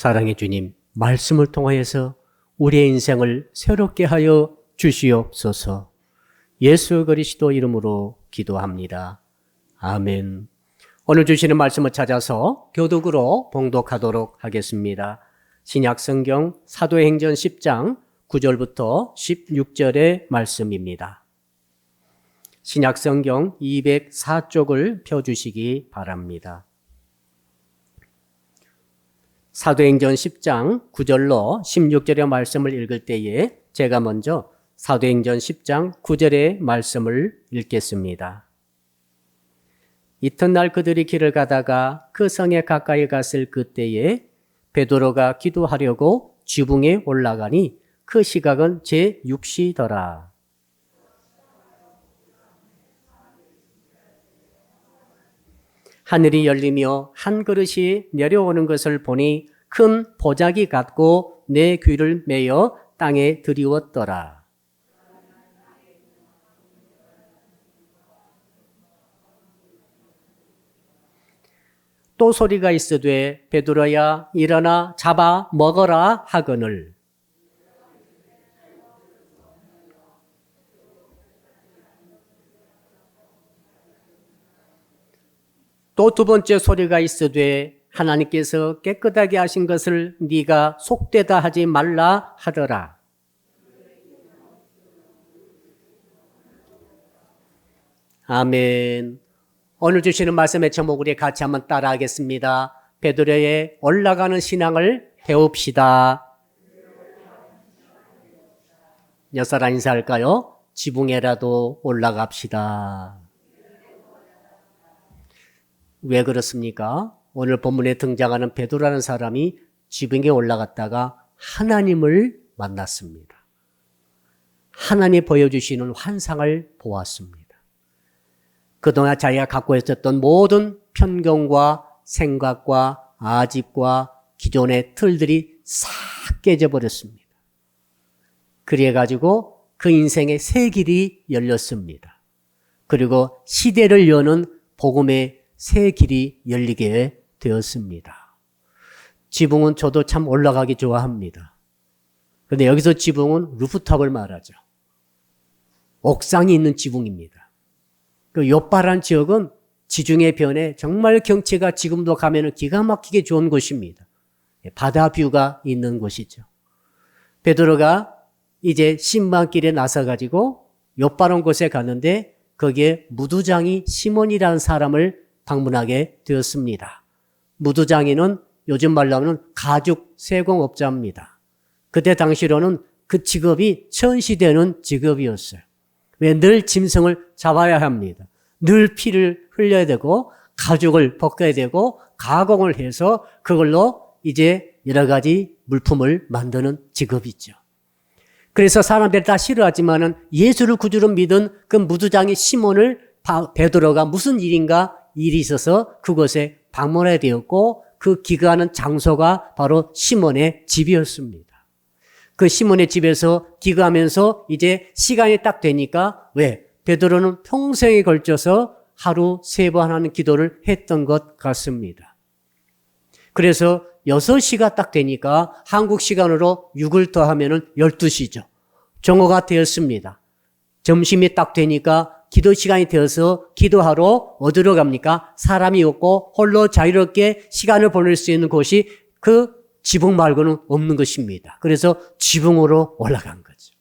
사랑의 주님, 말씀을 통하여서 우리의 인생을 새롭게 하여 주시옵소서. 예수 그리스도 이름으로 기도합니다. 아멘. 오늘 주시는 말씀을 찾아서 교독으로 봉독하도록 하겠습니다. 신약성경 사도행전 10장 9절부터 16절의 말씀입니다. 신약성경 204쪽을 펴주시기 바랍니다. 사도행전 10장 9절로 16절의 말씀을 읽을 때에 제가 먼저 사도행전 10장 9절의 말씀을 읽겠습니다. 이튿날 그들이 길을 가다가 그 성에 가까이 갔을 그때에 베드로가 기도하려고 지붕에 올라가니 그 시각은 제6시더라. 하늘이 열리며 한 그릇이 내려오는 것을 보니 큰 보자기 같고 내 귀를 메어 땅에 들이웠더라. 또 소리가 있으되 베드로야 일어나 잡아 먹어라 하거늘. 또 두 번째 소리가 있으되 하나님께서 깨끗하게 하신 것을 네가 속되다 하지 말라 하더라. 아멘. 오늘 주시는 말씀의 제목 우리 같이 한번 따라하겠습니다. 베드로의 올라가는 신앙을 배웁시다. 몇 사람 인사할까요? 지붕에라도 올라갑시다. 왜 그렇습니까? 오늘 본문에 등장하는 베드로라는 사람이 지붕에 올라갔다가 하나님을 만났습니다. 하나님이 보여주시는 환상을 보았습니다. 그동안 자기가 갖고 있었던 모든 편견과 생각과 아집과 기존의 틀들이 싹 깨져버렸습니다. 그래가지고 그 인생의 새 길이 열렸습니다. 그리고 시대를 여는 복음의 새 길이 열리게 되었습니다. 지붕은 저도 참 올라가기 좋아합니다. 그런데 여기서 지붕은 루프탑을 말하죠. 옥상이 있는 지붕입니다. 그 요파란 지역은 지중해 변에 정말 경치가 지금도 가면은 기가 막히게 좋은 곳입니다. 바다 뷰가 있는 곳이죠. 베드로가 이제 신방길에 나서가지고 요파른 곳에 갔는데 거기에 무두장이 시몬이라는 사람을 방문하게 되었습니다. 무두장이는 요즘 말로 하면 가죽 세공업자입니다. 그때 당시로는 그 직업이 천시되는 직업이었어요. 왜 늘 짐승을 잡아야 합니다. 늘 피를 흘려야 되고 가죽을 벗겨야 되고 가공을 해서 그걸로 이제 여러 가지 물품을 만드는 직업이죠. 그래서 사람들이 다 싫어하지만은 예수를 구주로 믿은 그 무두장이 시몬을 베드로가 무슨 일이 있어서 그곳에 방문하게 되었고 그 기거하는 장소가 바로 시몬의 집이었습니다. 그 시몬의 집에서 기거하면서 이제 시간이 딱 되니까 왜? 베드로는 평생에 걸쳐서 하루 3번 하는 기도를 했던 것 같습니다. 그래서 6시가 딱 되니까 한국 시간으로 6을 더하면 12시죠. 정오가 되었습니다. 점심이 딱 되니까 기도 시간이 되어서 기도하러 어디로 갑니까? 사람이 없고 홀로 자유롭게 시간을 보낼 수 있는 곳이 그 지붕 말고는 없는 것입니다. 그래서 지붕으로 올라간 거죠.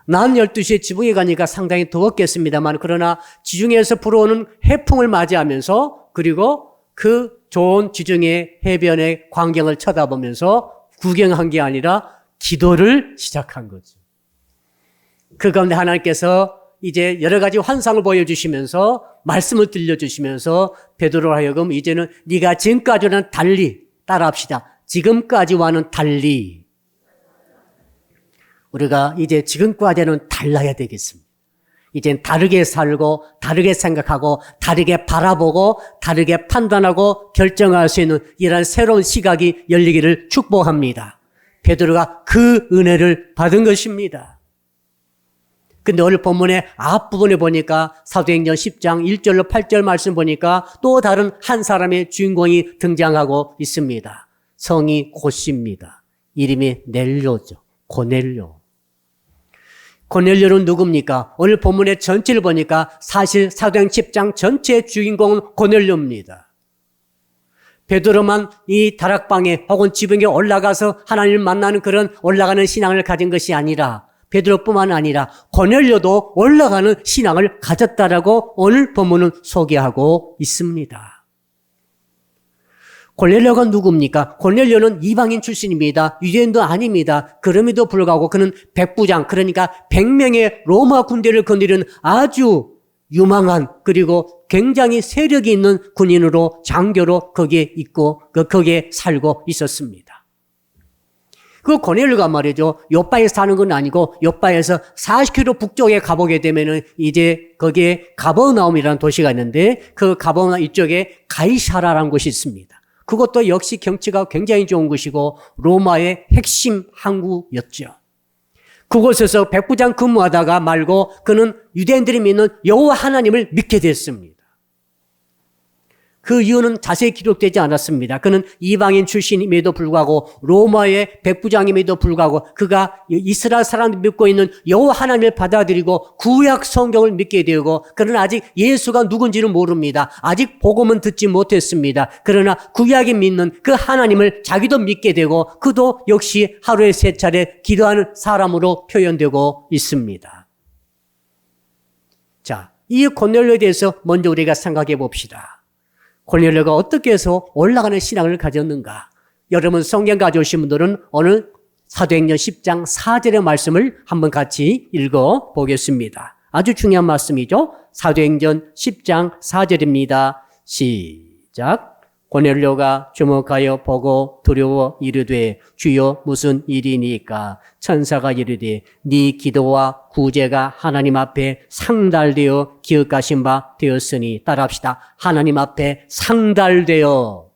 낮 12시에 지붕에 가니까 상당히 더웠겠습니다만 그러나 지중해에서 불어오는 해풍을 맞이하면서 그리고 그 좋은 지중해 해변의 광경을 쳐다보면서 구경한 게 아니라 기도를 시작한 거죠. 그 가운데 하나님께서 이제 여러 가지 환상을 보여주시면서 말씀을 들려주시면서 베드로로 하여금 이제는 네가 지금까지와는 달리 따라합시다. 지금까지와는 달리 우리가 이제 지금까지는 달라야 되겠습니다. 이젠 다르게 살고 다르게 생각하고 다르게 바라보고 다르게 판단하고 결정할 수 있는 이런 새로운 시각이 열리기를 축복합니다. 베드로가 그 은혜를 받은 것입니다. 근데 오늘 본문의 앞부분에 보니까 사도행전 10장 1절로 8절 말씀 보니까 또 다른 한 사람의 주인공이 등장하고 있습니다. 성이 곧입니다. 이름이 넬료죠. 고넬료. 고넬료는 누굽니까? 오늘 본문의 전체를 보니까 사실 사도행 10장 전체의 주인공은 고넬료입니다. 베드로만 이 다락방에 혹은 지붕에 올라가서 하나님을 만나는 그런 올라가는 신앙을 가진 것이 아니라 베드로뿐만 아니라 고넬료도 올라가는 신앙을 가졌다라고 오늘 본문은 소개하고 있습니다. 고넬료가 누굽니까? 고넬료는 이방인 출신입니다. 유대인도 아닙니다. 그럼에도 불구하고 그는 백부장, 그러니까 100명의 로마 군대를 거느리는 아주 유망한 그리고 굉장히 세력이 있는 군인으로 장교로 거기에 있고 거기에 살고 있었습니다. 그 고넬료가 말이죠. 요빠에 사는 건 아니고 요빠에서 40km 북쪽에 가보게 되면은 이제 거기에 가버나움이라는 도시가 있는데 그 가버나움 이쪽에 가이사라라는 곳이 있습니다. 그것도 역시 경치가 굉장히 좋은 곳이고 로마의 핵심 항구였죠. 그곳에서 백부장 근무하다가 말고 그는 유대인들이 믿는 여호와 하나님을 믿게 됐습니다. 그 이유는 자세히 기록되지 않았습니다. 그는 이방인 출신임에도 불구하고 로마의 백부장임에도 불구하고 그가 이스라엘 사람들이 믿고 있는 여호와 하나님을 받아들이고 구약 성경을 믿게 되고 그러나 아직 예수가 누군지는 모릅니다. 아직 복음은 듣지 못했습니다. 그러나 구약이 믿는 그 하나님을 자기도 믿게 되고 그도 역시 하루에 3차례 기도하는 사람으로 표현되고 있습니다. 자, 이 고넬료에 대해서 먼저 우리가 생각해 봅시다. 고넬료가 어떻게 해서 올라가는 신앙을 가졌는가? 여러분 성경 가져오신 분들은 오늘 사도행전 10장 4절의 말씀을 한번 같이 읽어보겠습니다. 아주 중요한 말씀이죠. 사도행전 10장 4절입니다. 시작. 고넬료가 주목하여 보고 두려워 이르되 주여 무슨 일이니까? 천사가 이르되 네 기도와 구제가 하나님 앞에 상달되어 기억하신 바 되었으니 따라합시다. 하나님 앞에 상달되어.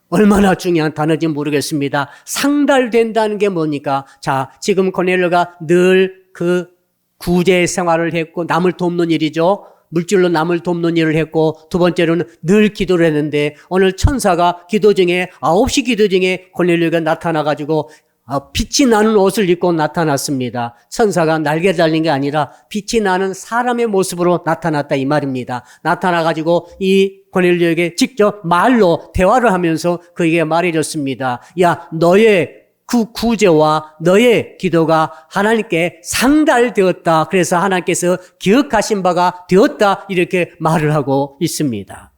얼마나 중요한 단어인지 모르겠습니다. 상달된다는 게 뭡니까? 자, 지금 고넬료가 늘 그 구제 생활을 했고 남을 돕는 일이죠. 물질로 남을 돕는 일을 했고 두 번째로는 늘 기도를 했는데 오늘 천사가 기도 중에 9시 기도 중에 고넬료가 나타나가지고 빛이 나는 옷을 입고 나타났습니다. 천사가 날개 달린 게 아니라 빛이 나는 사람의 모습으로 나타났다 이 말입니다. 나타나가지고 이 고넬료에게 직접 말로 대화를 하면서 그에게 말해줬습니다. 야, 너의 그 구제와 너의 기도가 하나님께 상달되었다. 그래서 하나님께서 기억하신 바가 되었다. 이렇게 말을 하고 있습니다.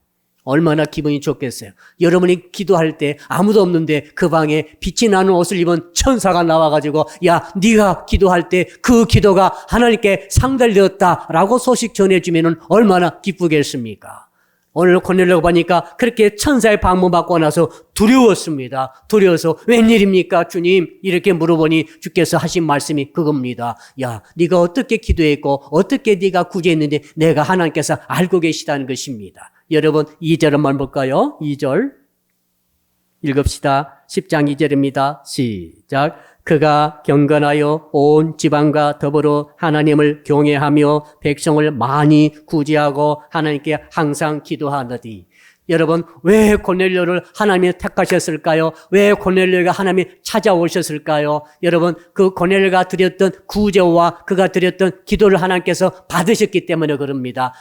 얼마나 기분이 좋겠어요. 여러분이 기도할 때 아무도 없는데 그 방에 빛이 나는 옷을 입은 천사가 나와가지고 야, 네가 기도할 때 그 기도가 하나님께 상달되었다라고 소식 전해주면 얼마나 기쁘겠습니까? 오늘 고넬료가 보니까 그렇게 천사의 방문 받고 나서 두려웠습니다. 두려워서 웬일입니까 주님? 이렇게 물어보니 주께서 하신 말씀이 그겁니다. 야, 네가 어떻게 기도했고 어떻게 네가 구제했는데 내가 하나님께서 알고 계시다는 것입니다. 여러분 2절 한번 볼까요? 2절 읽읍시다. 10장 2절입니다. 시작. 그가 경건하여 온 지방과 더불어 하나님을 경외하며 백성을 많이 구제하고 하나님께 항상 기도하느니. 여러분 왜 고넬료를 하나님이 택하셨을까요? 왜 고넬료가 하나님이 찾아오셨을까요? 여러분 그 고넬료가 드렸던 구제와 그가 드렸던 기도를 하나님께서 받으셨기 때문에 그럽니다.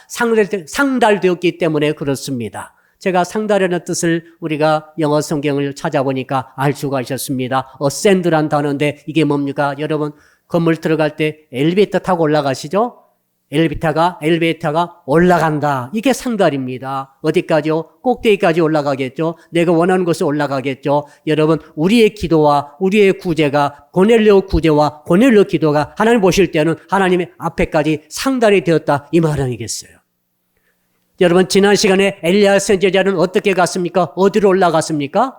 상달되었기 때문에 그렇습니다. 제가 상달이라는 뜻을 우리가 영어 성경을 찾아보니까 알 수가 있었습니다. ascend란 단어인데 이게 뭡니까? 여러분 건물 들어갈 때 엘리베이터 타고 올라가시죠? 엘리베이터가 올라간다. 이게 상달입니다. 어디까지요? 꼭대기까지 올라가겠죠? 내가 원하는 곳에 올라가겠죠? 여러분 우리의 기도와 우리의 구제가 고넬료 구제와 고넬료 기도가 하나님 보실 때는 하나님의 앞에까지 상달이 되었다 이 말 아니겠어요? 여러분 지난 시간에 엘리야 선지자는 어떻게 갔습니까? 어디로 올라갔습니까?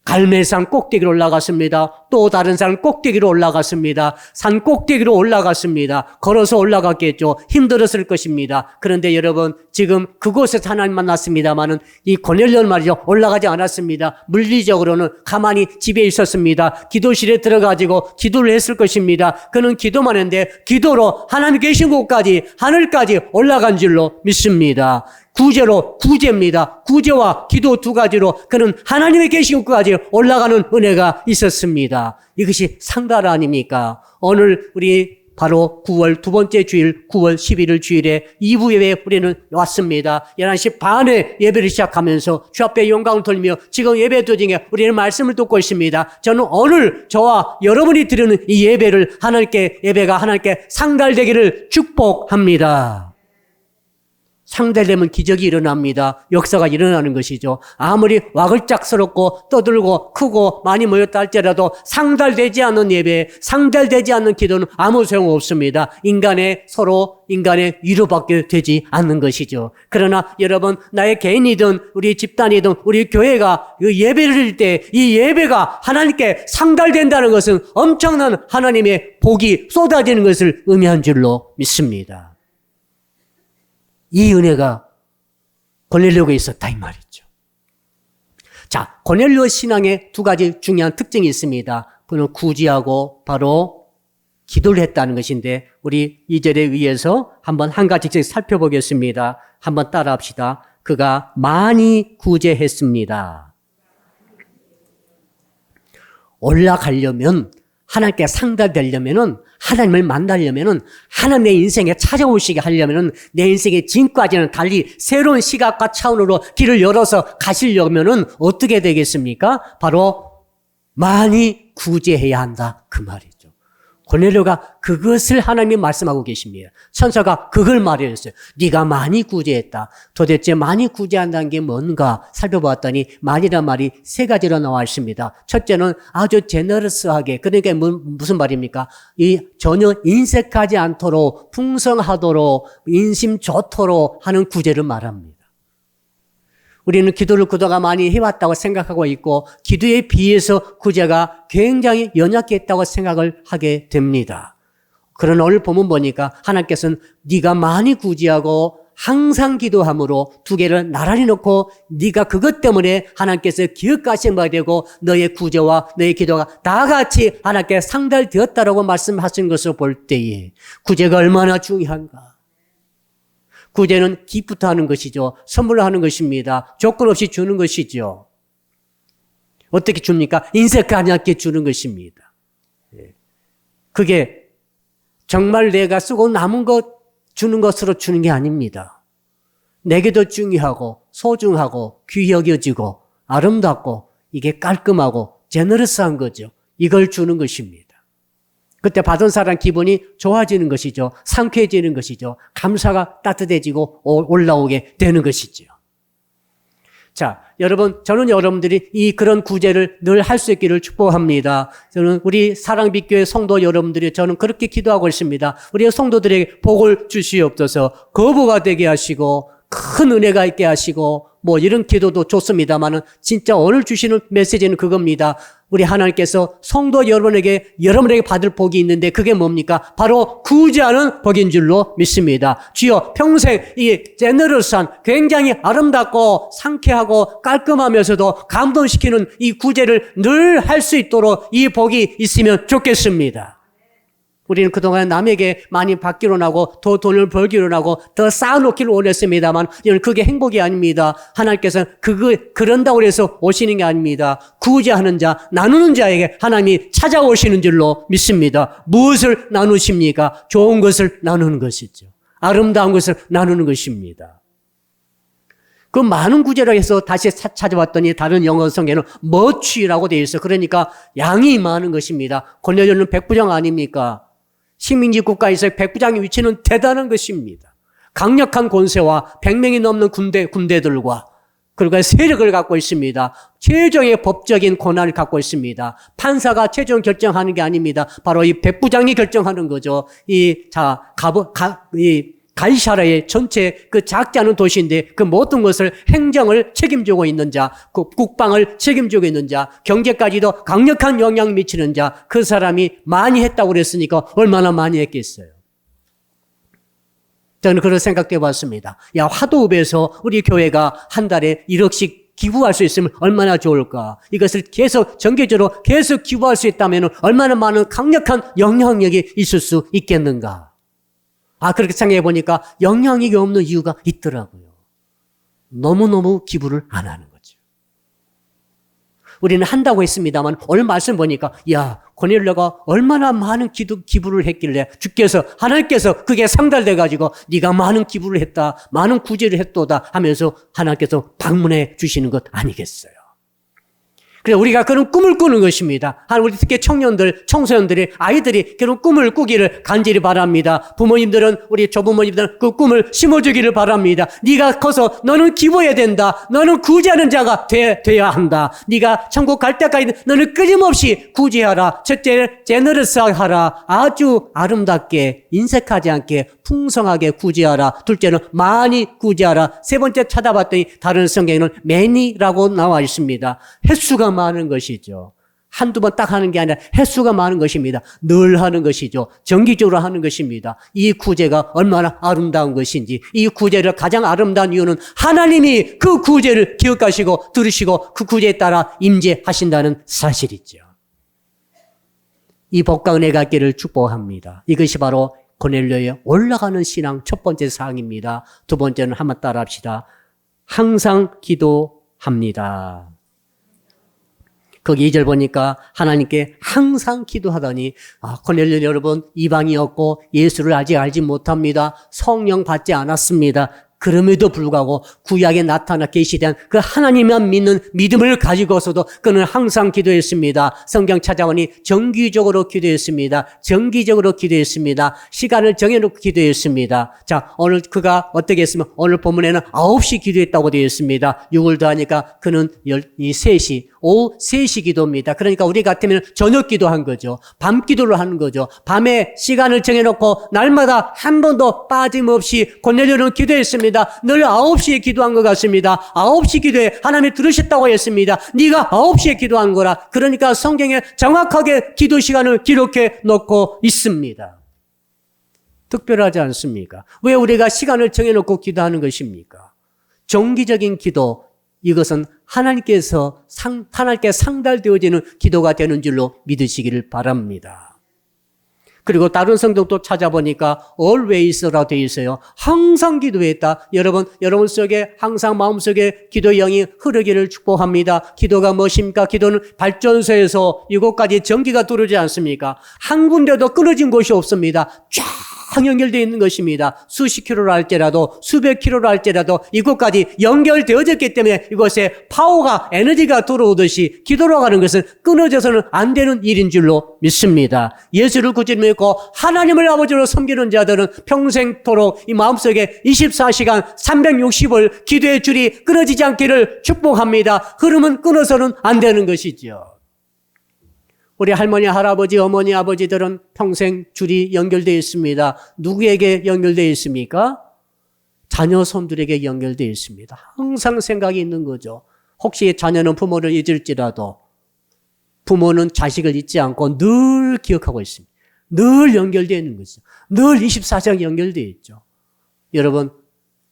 갈멜산 꼭대기로 올라갔습니다. 또 다른 사람은 꼭대기로 올라갔습니다. 산 꼭대기로 올라갔습니다. 걸어서 올라갔겠죠. 힘들었을 것입니다. 그런데 여러분, 지금 그곳에서 하나님 만났습니다마는 이 고넬료는 말이죠. 올라가지 않았습니다. 물리적으로는 가만히 집에 있었습니다. 기도실에 들어가지고 기도를 했을 것입니다. 그는 기도만 했는데 기도로 하나님 계신 곳까지, 하늘까지 올라간 줄로 믿습니다. 구제입니다. 구제와 기도 두 가지로 그는 하나님의 계신 곳까지 올라가는 은혜가 있었습니다. 이것이 상달 아닙니까? 오늘 우리 바로 9월 두 번째 주일, 9월 11일 주일에 2부 예배에 우리는 왔습니다. 11시 반에 예배를 시작하면서 주 앞에 영광을 돌리며 지금 예배 도중에 우리는 말씀을 듣고 있습니다. 저는 오늘 저와 여러분이 드리는 이 예배를 예배가 하나님께 상달되기를 축복합니다. 상달되면 기적이 일어납니다. 역사가 일어나는 것이죠. 아무리 와글짝스럽고 떠들고 크고 많이 모였다 할지라도 상달되지 않는 예배, 상달되지 않는 기도는 아무 소용없습니다. 인간의 위로밖에 되지 않는 것이죠. 그러나 여러분, 나의 개인이든 우리 집단이든 우리 교회가 예배를 드릴 때 이 예배가 하나님께 상달된다는 것은 엄청난 하나님의 복이 쏟아지는 것을 의미한 줄로 믿습니다. 이 은혜가 고넬료에게 있었다 이 말이죠. 자, 고넬료 신앙에 두 가지 중요한 특징이 있습니다. 그는 구제하고 바로 기도를 했다는 것인데 우리 2절에 의해서 한번 한 가지씩 살펴보겠습니다. 한번 따라합시다. 그가 많이 구제했습니다. 올라가려면, 하나님께 상달되려면은, 하나님을 만나려면은, 하나님의 인생에 찾아오시게 하려면은, 내 인생의 지금까지는 달리 새로운 시각과 차원으로 길을 열어서 가시려면은 어떻게 되겠습니까? 바로 많이 구제해야 한다 그 말이죠. 고넬료가 그것을 하나님이 말씀하고 계십니다. 천사가 그걸 말했어요. 네가 많이 구제했다. 도대체 많이 구제한다는 게 뭔가 살펴봤더니 많이란 말이 세 가지로 나와 있습니다. 첫째는 아주 제너러스하게, 그러니까 무슨 말입니까? 전혀 인색하지 않도록, 풍성하도록, 인심 좋도록 하는 구제를 말합니다. 우리는 기도를 그동안 많이 해왔다고 생각하고 있고 기도에 비해서 구제가 굉장히 연약했다고 생각을 하게 됩니다. 그러나 오늘 본문 보니까 하나님께서는 네가 많이 구제하고 항상 기도함으로 두 개를 나란히 놓고 네가 그것 때문에 하나님께서 기억하신 바 되고 너의 구제와 너의 기도가 다 같이 하나님께 상달되었다라고 말씀하신 것을 볼 때에 구제가 얼마나 중요한가. 구제는 기부터 하는 것이죠. 선물로 하는 것입니다. 조건 없이 주는 것이죠. 어떻게 줍니까? 인색하지 않게 주는 것입니다. 그게 정말 내가 쓰고 남은 것 주는 것으로 주는 게 아닙니다. 내게도 중요하고 소중하고 귀히 여겨지고 아름답고 이게 깔끔하고 제너러스한 거죠. 이걸 주는 것입니다. 그때 받은 사람 기분이 좋아지는 것이죠. 상쾌해지는 것이죠. 감사가 따뜻해지고 올라오게 되는 것이죠. 자, 여러분, 저는 여러분들이 그런 구제를 늘 할 수 있기를 축복합니다. 저는 우리 사랑빛교회 성도 여러분들이 저는 그렇게 기도하고 있습니다. 우리 성도들에게 복을 주시옵소서. 거부가 되게 하시고 큰 은혜가 있게 하시고 이런 기도도 좋습니다만은 진짜 오늘 주시는 메시지는 그겁니다. 우리 하나님께서 성도 여러분에게 받을 복이 있는데 그게 뭡니까? 바로 구제하는 복인 줄로 믿습니다. 주여 평생 이 제너러스한 굉장히 아름답고 상쾌하고 깔끔하면서도 감동시키는 이 구제를 늘 할 수 있도록 이 복이 있으면 좋겠습니다. 우리는 그동안 남에게 많이 받기로 나고 더 돈을 벌기로 나고 더 쌓아놓기를 원했습니다만 이건 그게 행복이 아닙니다. 하나님께서는 그런다고 해서 오시는 게 아닙니다. 구제하는 자, 나누는 자에게 하나님이 찾아오시는 줄로 믿습니다. 무엇을 나누십니까? 좋은 것을 나누는 것이죠. 아름다운 것을 나누는 것입니다. 그 많은 구제를 해서 다시 찾아봤더니 다른 영어 성경에는 much라고 되어 있어요. 그러니까 양이 많은 것입니다. 고넬료는 백부장 아닙니까? 식민지 국가에서의 백부장의 위치는 대단한 것입니다. 강력한 권세와 100명이 넘는 군대들과 그리고 세력을 갖고 있습니다. 최종의 법적인 권한을 갖고 있습니다. 판사가 최종 결정하는 게 아닙니다. 바로 이 백부장이 결정하는 거죠. 가이사라의 전체 그 작지 않은 도시인데 그 모든 것을 행정을 책임지고 있는 자, 그 국방을 책임지고 있는 자, 경제까지도 강력한 영향을 미치는 자, 그 사람이 많이 했다고 그랬으니까 얼마나 많이 했겠어요. 저는 그런 생각도 해봤습니다. 야, 화도읍에서 우리 교회가 한 달에 1억씩 기부할 수 있으면 얼마나 좋을까. 이것을 계속 정기적으로 계속 기부할 수 있다면 얼마나 많은 강력한 영향력이 있을 수 있겠는가. 그렇게 생각해 보니까 영향력이 없는 이유가 있더라고요. 너무너무 기부를 안 하는 거죠. 우리는 한다고 했습니다만 오늘 말씀 보니까 야, 고넬료가 얼마나 많은 기부를 했길래 하나님께서 그게 상달돼 가지고 네가 많은 기부를 했다, 많은 구제를 했도다 하면서 하나님께서 방문해 주시는 것 아니겠어요. 그래서 우리가 그런 꿈을 꾸는 것입니다. 우리 특히 청년들, 청소년들이, 아이들이 그런 꿈을 꾸기를 간절히 바랍니다. 부모님들은, 우리 조부모님들은 그 꿈을 심어주기를 바랍니다. 네가 커서 너는 기부해야 된다. 너는 구제하는 자가 돼야 한다. 네가 천국 갈 때까지 너는 끊임없이 구제하라. 첫째, 제너러스하라. 아주 아름답게, 인색하지 않게, 풍성하게 구제하라. 둘째는 많이 구제하라. 세 번째 찾아봤더니 다른 성경에는 many라고 나와 있습니다. 횟수가 많은 것이죠. 한두 번 딱 하는 게 아니라 횟수가 많은 것입니다. 늘 하는 것이죠. 정기적으로 하는 것입니다. 이 구제가 얼마나 아름다운 것인지, 이 구제를 가장 아름다운 이유는 하나님이 그 구제를 기억하시고 들으시고 그 구제에 따라 임재하신다는 사실이죠. 이 복과 은혜가 있기를 축복합니다. 이것이 바로 고넬료의 올라가는 신앙 첫 번째 사항입니다. 두 번째는 한번 따라 합시다. 항상 기도합니다. 거기 2절 보니까 하나님께 항상 기도하더니 고넬료 여러분 이방이었고 예수를 아직 알지 못합니다. 성령 받지 않았습니다. 그럼에도 불구하고 구약에 나타나 계시된 그 하나님만 믿는 믿음을 가지고서도 그는 항상 기도했습니다. 성경 찾아보니 정기적으로 기도했습니다. 정기적으로 기도했습니다. 시간을 정해놓고 기도했습니다. 자, 오늘 그가 어떻게 했으면 오늘 본문에는 9시 기도했다고 되어 있습니다. 6을 더하니까 그는 3시, 오후 3시 기도입니다. 그러니까 우리 같으면 저녁 기도한 거죠. 밤 기도를 하는 거죠. 밤에 시간을 정해놓고 날마다 한 번도 빠짐없이 고넬료는 기도했습니다. 늘 9시에 기도한 것 같습니다. 9시 기도에 하나님이 들으셨다고 했습니다. 네가 9시에 기도한 거라. 그러니까 성경에 정확하게 기도 시간을 기록해 놓고 있습니다. 특별하지 않습니까? 왜 우리가 시간을 정해놓고 기도하는 것입니까? 정기적인 기도, 이것은 하나님께 상달되어지는 기도가 되는 줄로 믿으시기를 바랍니다. 그리고 다른 성경도 찾아보니까 always라 되어 있어요. 항상 기도했다. 여러분 속에 항상 마음속에 기도의 영이 흐르기를 축복합니다. 기도가 무엇입니까? 기도는 발전소에서 이곳까지 전기가 들어오지 않습니까? 한 군데도 끊어진 곳이 없습니다. 쫙 연결되어 있는 것입니다. 수십 킬로로 할지라도 수백 킬로로 할지라도 이곳까지 연결되어졌기 때문에 이곳에 파워가 에너지가 들어오듯이 기도로 가는 것은 끊어져서는 안 되는 일인 줄로 믿습니다. 예수를 구주로 믿고 하나님을 아버지로 섬기는 자들은 평생토록 이 마음속에 24시간 360을 기도의 줄이 끊어지지 않기를 축복합니다. 흐름은 끊어서는 안 되는 것이죠. 우리 할머니, 할아버지, 어머니, 아버지들은 평생 줄이 연결되어 있습니다. 누구에게 연결되어 있습니까? 자녀 손들에게 연결되어 있습니다. 항상 생각이 있는 거죠. 혹시 자녀는 부모를 잊을지라도 부모는 자식을 잊지 않고 늘 기억하고 있습니다. 늘 연결되어 있는 거죠. 늘 24시간 연결되어 있죠. 여러분,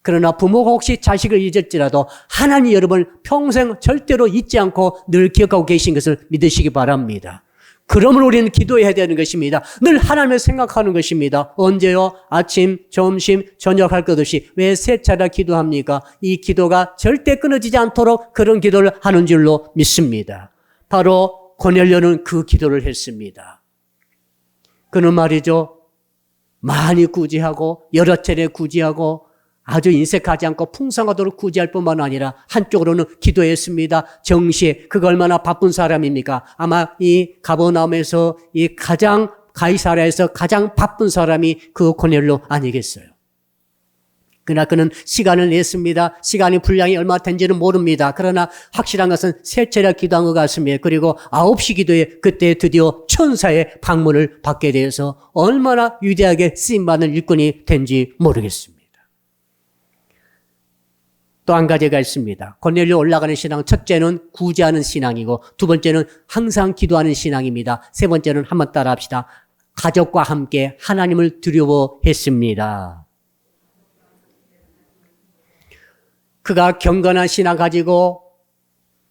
그러나 부모가 혹시 자식을 잊을지라도 하나님 여러분을 평생 절대로 잊지 않고 늘 기억하고 계신 것을 믿으시기 바랍니다. 그러므로 우리는 기도해야 되는 것입니다. 늘 하나님을 생각하는 것입니다. 언제요? 아침, 점심, 저녁 할 것 없이 왜 세 차례 기도합니까? 이 기도가 절대 끊어지지 않도록 그런 기도를 하는 줄로 믿습니다. 바로 고넬료는 그 기도를 했습니다. 그는 말이죠. 많이 구제하고 여러 차례 구제하고 아주 인색하지 않고 풍성하도록 구제할 뿐만 아니라 한쪽으로는 기도했습니다. 정시에 그가 얼마나 바쁜 사람입니까? 아마 이 가버나움에서 이 가이사랴에서 가장 바쁜 사람이 그 고넬료 아니겠어요? 그러나 그는 시간을 냈습니다. 시간이 분량이 얼마 된지는 모릅니다. 그러나 확실한 것은 세 차례 기도한 것 같습니다. 그리고 9시 기도에 그때 드디어 천사의 방문을 받게 되어서 얼마나 위대하게 쓰임받는 일꾼이 된지 모르겠습니다. 또 한 가지가 있습니다. 고넬료 올라가는 신앙, 첫째는 구제하는 신앙이고 두 번째는 항상 기도하는 신앙입니다. 세 번째는 한번 따라합시다. 가족과 함께 하나님을 두려워했습니다. 그가 경건한 신앙 가지고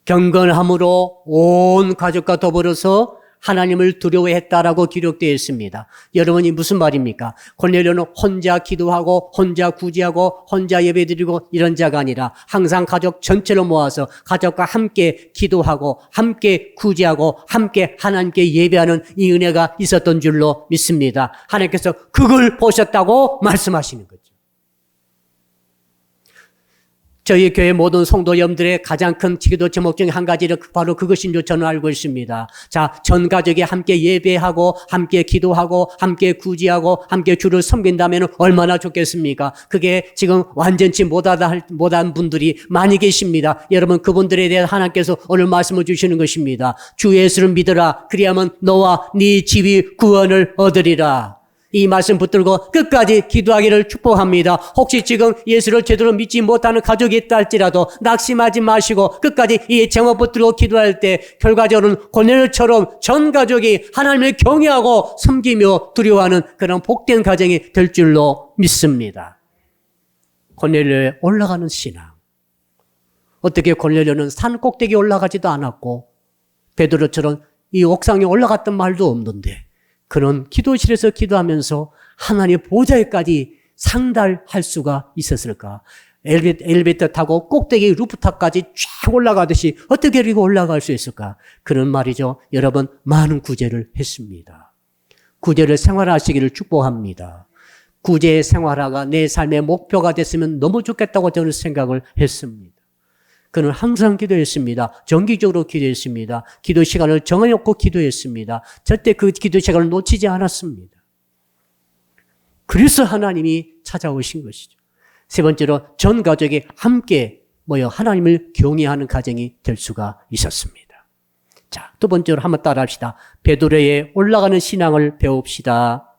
경건함으로 온 가족과 더불어서 하나님을 두려워했다라고 기록되어 있습니다. 여러분이 무슨 말입니까? 고넬료는 혼자 기도하고 혼자 구제하고 혼자 예배드리고 이런 자가 아니라 항상 가족 전체를 모아서 가족과 함께 기도하고 함께 구제하고 함께 하나님께 예배하는 이 은혜가 있었던 줄로 믿습니다. 하나님께서 그걸 보셨다고 말씀하시는 거죠. 저희 교회 모든 성도 여러분들의 가장 큰 기도 제목 중에 한 가지는 바로 그것인 줄 저는 알고 있습니다. 자, 전 가족이 함께 예배하고 함께 기도하고 함께 구제하고 함께 주를 섬긴다면 얼마나 좋겠습니까? 그게 지금 완전치 못한 분들이 많이 계십니다. 여러분 그분들에 대해 하나님께서 오늘 말씀을 주시는 것입니다. 주 예수를 믿으라. 그리하면 너와 네 집이 구원을 얻으리라. 이 말씀 붙들고 끝까지 기도하기를 축복합니다. 혹시 지금 예수를 제대로 믿지 못하는 가족이 있다 할지라도 낙심하지 마시고 끝까지 이 제목 붙들고 기도할 때 결과적으로는 고넬료처럼 전 가족이 하나님을 경외하고 섬기며 두려워하는 그런 복된 가정이 될 줄로 믿습니다. 고넬료에 올라가는 신앙. 어떻게 고넬료는 산 꼭대기에 올라가지도 않았고 베드로처럼 이 옥상에 올라갔던 말도 없는데 그는 기도실에서 기도하면서 하나님의 보좌에까지 상달할 수가 있었을까? 엘리베이터 타고 꼭대기 루프탑까지 쫙 올라가듯이 어떻게 이렇게 올라갈 수 있을까? 그런 말이죠. 여러분 많은 구제를 했습니다. 구제를 생활하시기를 축복합니다. 구제의 생활화가 내 삶의 목표가 됐으면 너무 좋겠다고 저는 생각을 했습니다. 그는 항상 기도했습니다. 정기적으로 기도했습니다. 기도 시간을 정해놓고 기도했습니다. 절대 그 기도 시간을 놓치지 않았습니다. 그래서 하나님이 찾아오신 것이죠. 세 번째로 전 가족이 함께 모여 하나님을 경외하는 가정이 될 수가 있었습니다. 자, 두 번째로 한번 따라합시다. 베드로의 올라가는 신앙을 배웁시다.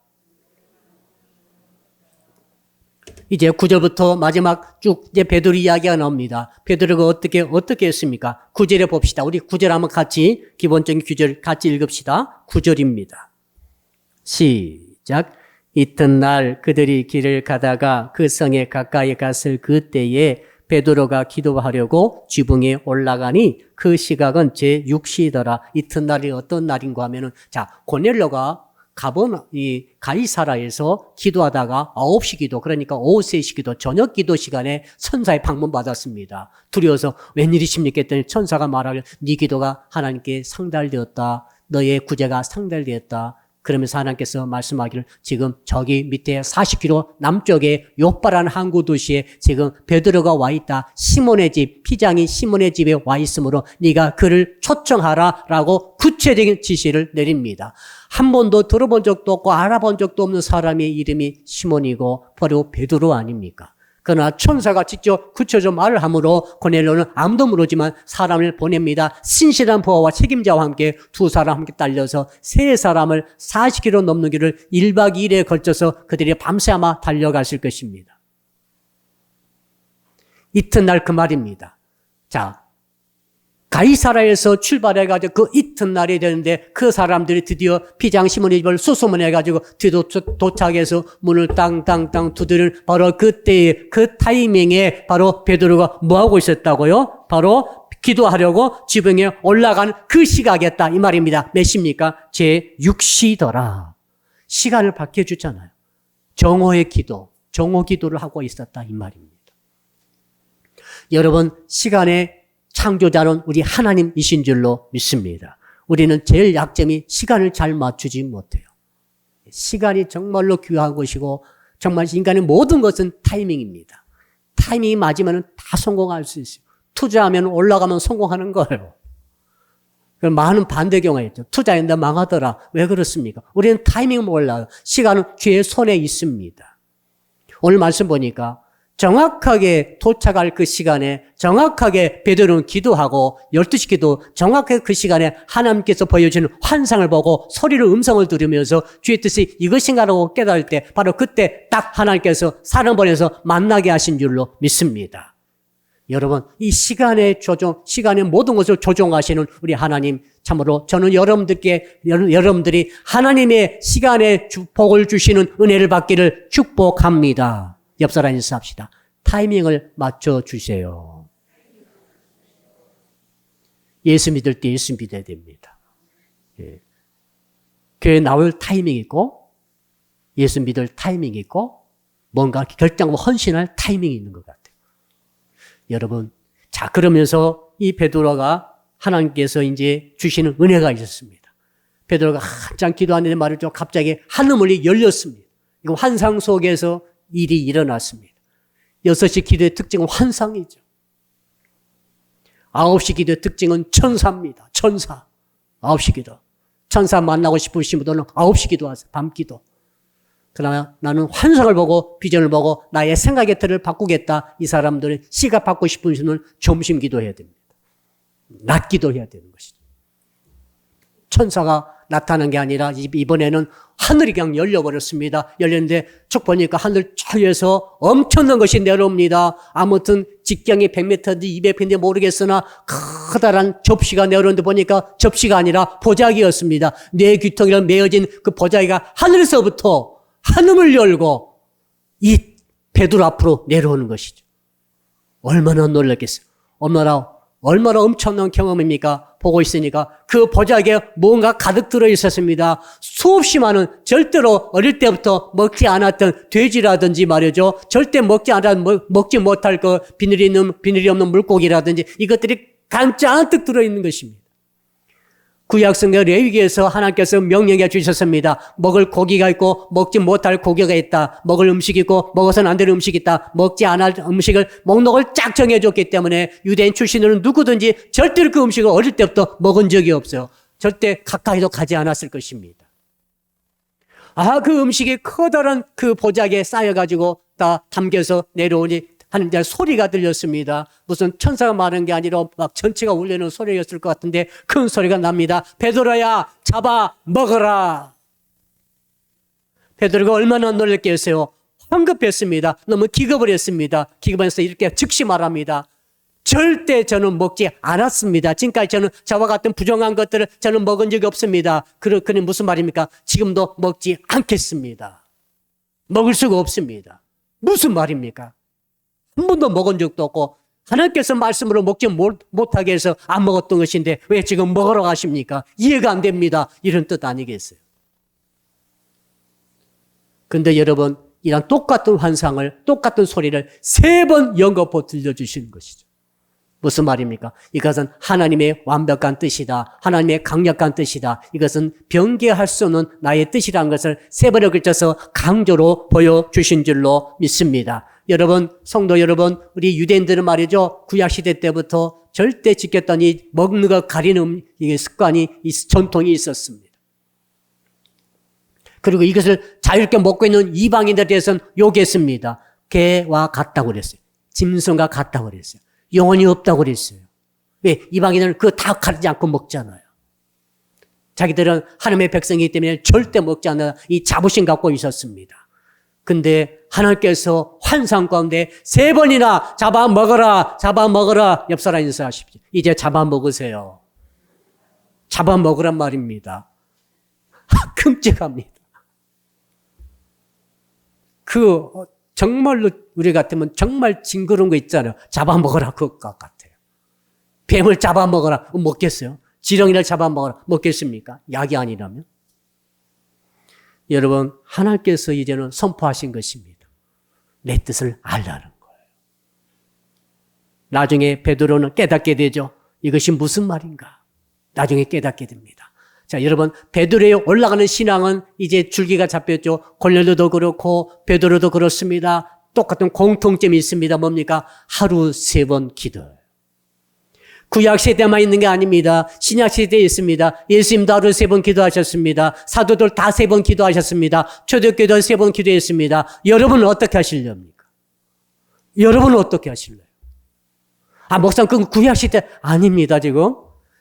이제 9절부터 마지막 쭉 이제 베드로 이야기가 나옵니다. 베드로가 어떻게 했습니까? 9절에 봅시다. 우리 9절 한번 같이 기본적인 9절 같이 읽읍시다. 9절입니다. 시작. 이튿날 그들이 길을 가다가 그 성에 가까이 갔을 그때에 베드로가 기도하려고 지붕에 올라가니 그 시각은 제6시더라. 이튿날이 어떤 날인가 하면은 자, 고넬료가 가본 이 가이사라에서 기도하다가 9시 기도, 그러니까 오후 3시 기도, 저녁 기도 시간에 천사의 방문 받았습니다. 두려워서 웬일이십니까 했더니 천사가 말하길 네 기도가 하나님께 상달되었다. 너의 구제가 상달되었다. 그러면서 하나님께서 말씀하기를 지금 저기 밑에 40km 남쪽에 욥바라는 항구 도시에 지금 베드로가 와 있다. 시몬의 집, 피장이 시몬의 집에 와 있으므로 네가 그를 초청하라라고 구체적인 지시를 내립니다. 한 번도 들어본 적도 없고 알아본 적도 없는 사람의 이름이 시몬이고 바로 베드로 아닙니까? 그러나 천사가 직접 구체적으로 말을 하므로 고넬료는 아무도 모르지만 사람을 보냅니다. 신실한 부하와 책임자와 함께 두 사람 함께 딸려서 세 사람을 40km 넘는 길을 1박 2일에 걸쳐서 그들이 밤새아마 달려갔을 것입니다. 이튿날 그 말입니다. 자, 가이사라에서 출발해가지고 그 이튿날이 되는데 그 사람들이 드디어 피장 시몬의 집을 수소문해가지고 드디어 도착해서 문을 땅땅땅 두드리는 바로 그때의 그 타이밍에 바로 베드로가 뭐하고 있었다고요? 바로 기도하려고 지붕에 올라간 그 시각이었다 이 말입니다. 몇 시입니까? 제6시더라. 시간을 밝혀주잖아요. 정오의 기도, 정오 기도를 하고 있었다 이 말입니다. 여러분 시간의 창조자는 우리 하나님이신 줄로 믿습니다. 우리는 제일 약점이 시간을 잘 맞추지 못해요. 시간이 정말로 귀한 것이고 정말 인간의 모든 것은 타이밍입니다. 타이밍이 맞으면 다 성공할 수 있어요. 투자하면 올라가면 성공하는 거예요. 많은 반대 경우가 있죠. 투자했는데 망하더라. 왜 그렇습니까? 우리는 타이밍을 몰라요. 시간은 주의 손에 있습니다. 오늘 말씀 보니까 정확하게 도착할 그 시간에 정확하게 베드로는 기도하고 12시 기도 정확하게 그 시간에 하나님께서 보여주는 환상을 보고 소리를 음성을 들으면서 주의 뜻이 이것인가라고 깨달을 때 바로 그때 딱 하나님께서 사람 보내서 만나게 하신 줄로 믿습니다. 여러분, 이 시간의 조정, 시간의 모든 것을 조종하시는 우리 하나님, 참으로 저는 여러분들이 하나님의 시간의 복을 주시는 은혜를 받기를 축복합니다. 옆 사람 인사합시다. 타이밍을 맞춰주세요. 예수 믿을 때 예수 믿어야 됩니다. 예. 교회 나올 타이밍이 있고, 예수 믿을 타이밍이 있고, 뭔가 결정하고 헌신할 타이밍이 있는 것 같아요. 여러분, 자, 그러면서 이 베드로가 하나님께서 이제 주시는 은혜가 있었습니다. 베드로가 한참 기도하는데 말이죠. 갑자기 하늘문이 열렸습니다. 이거 환상 속에서 일이 일어났습니다. 6시 기도의 특징은 환상이죠. 9시 기도의 특징은 천사입니다. 천사. 9시 기도. 천사 만나고 싶으신 분들은 9시 기도하세요. 밤 기도. 그러나 나는 환상을 보고 비전을 보고 나의 생각의 틀을 바꾸겠다. 이 사람들은 시가 받고 싶은 분은 점심 기도해야 됩니다. 낮 기도해야 되는 것이죠. 천사가 나타난 게 아니라 이번에는 하늘이 그냥 열려버렸습니다. 열렸는데 쭉 보니까 하늘 저에서 엄청난 것이 내려옵니다. 아무튼 직경이 100m인지 200m인지 모르겠으나 커다란 접시가 내려오는데 보니까 접시가 아니라 보자기였습니다. 네 귀퉁이로 메어진 그 보자기가 하늘에서부터 하늘을 열고 이 베드로 앞으로 내려오는 것이죠. 얼마나 놀랐겠어요. 얼마나 엄청난 경험입니까? 보고 있으니까 그 보자기에 뭔가 가득 들어 있었습니다. 수없이 많은 절대로 어릴 때부터 먹지 않았던 돼지라든지 말이죠. 절대 먹지 못할 그 비늘이 없는 물고기라든지 이것들이 잔뜩 들어 있는 것입니다. 구약성경 레위기에서 하나님께서 명령해 주셨습니다. 먹을 고기가 있고 먹지 못할 고기가 있다. 먹을 음식이 있고 먹어서는 안 되는 음식이 있다. 먹지 않을 음식을 목록을 쫙 정해줬기 때문에 유대인 출신으로는 누구든지 절대로 그 음식을 어릴 때부터 먹은 적이 없어요. 절대 가까이도 가지 않았을 것입니다. 그 음식이 커다란 그 보자기에 쌓여가지고 다 담겨서 내려오니 하는 소리가 들렸습니다. 무슨 천사가 말한 게 아니라 막 전체가 울리는 소리였을 것 같은데 큰 소리가 납니다. 베드로야, 잡아 먹어라. 베드로가 얼마나 놀랐겠어요. 황급했습니다. 너무 기겁을 했습니다. 기겁해서 이렇게 즉시 말합니다. 절대 저는 먹지 않았습니다. 지금까지 저는 저와 같은 부정한 것들을 저는 먹은 적이 없습니다. 그는 무슨 말입니까? 지금도 먹지 않겠습니다. 먹을 수가 없습니다. 무슨 말입니까? 한 번도 먹은 적도 없고 하나님께서 말씀으로 먹지 못하게 해서 안 먹었던 것인데 왜 지금 먹으러 가십니까? 이해가 안 됩니다. 이런 뜻 아니겠어요? 근데 여러분, 이런 똑같은 환상을, 똑같은 소리를 3번 연거푸 들려주시는 것이죠. 무슨 말입니까? 이것은 하나님의 완벽한 뜻이다. 하나님의 강력한 뜻이다. 이것은 변개할 수 없는 나의 뜻이라는 것을 3번에 걸쳐서 강조로 보여주신 줄로 믿습니다. 여러분, 성도 여러분, 우리 유대인들은 말이죠. 구약시대 때부터 절대 지켰던 이 먹는 것 가리는 습관이, 이 전통이 있었습니다. 그리고 이것을 자유롭게 먹고 있는 이방인들에 대해서는 욕했습니다. 개와 같다고 그랬어요. 짐승과 같다고 그랬어요. 영혼이 없다고 그랬어요. 왜? 이방인은 그거 다 가리지 않고 먹잖아요. 자기들은 하나님의 백성이기 때문에 절대 먹지 않는 이 자부심 갖고 있었습니다. 근데 하나님께서 환상 가운데 3번이나 잡아먹어라, 잡아먹어라. 옆 사람 인사하십시오. 이제 잡아먹으세요. 잡아먹으란 말입니다. 끔찍합니다. 정말로 우리 같으면 정말 징그러운 거 있잖아요. 잡아먹어라 그것 같아요. 뱀을 잡아먹어라 먹겠어요? 지렁이를 잡아먹어라 먹겠습니까? 약이 아니라면? 여러분, 하나님께서 이제는 선포하신 것입니다. 내 뜻을 알라는 거예요. 나중에 베드로는 깨닫게 되죠. 이것이 무슨 말인가? 나중에 깨닫게 됩니다. 자, 여러분, 베드로에 올라가는 신앙은 이제 줄기가 잡혔죠. 골리앗도 그렇고 베드로도 그렇습니다. 똑같은 공통점이 있습니다. 뭡니까? 하루 3번 기도. 구약 시대만 있는 게 아닙니다. 신약 시대에 있습니다. 예수님도 하루 3번 기도하셨습니다. 사도들 다 3번 기도하셨습니다. 초대교회도 3번 기도했습니다. 여러분은 어떻게 하시렵니까? 여러분은 어떻게 하실래요? 목사님, 그건 구약 시대 아닙니다, 지금.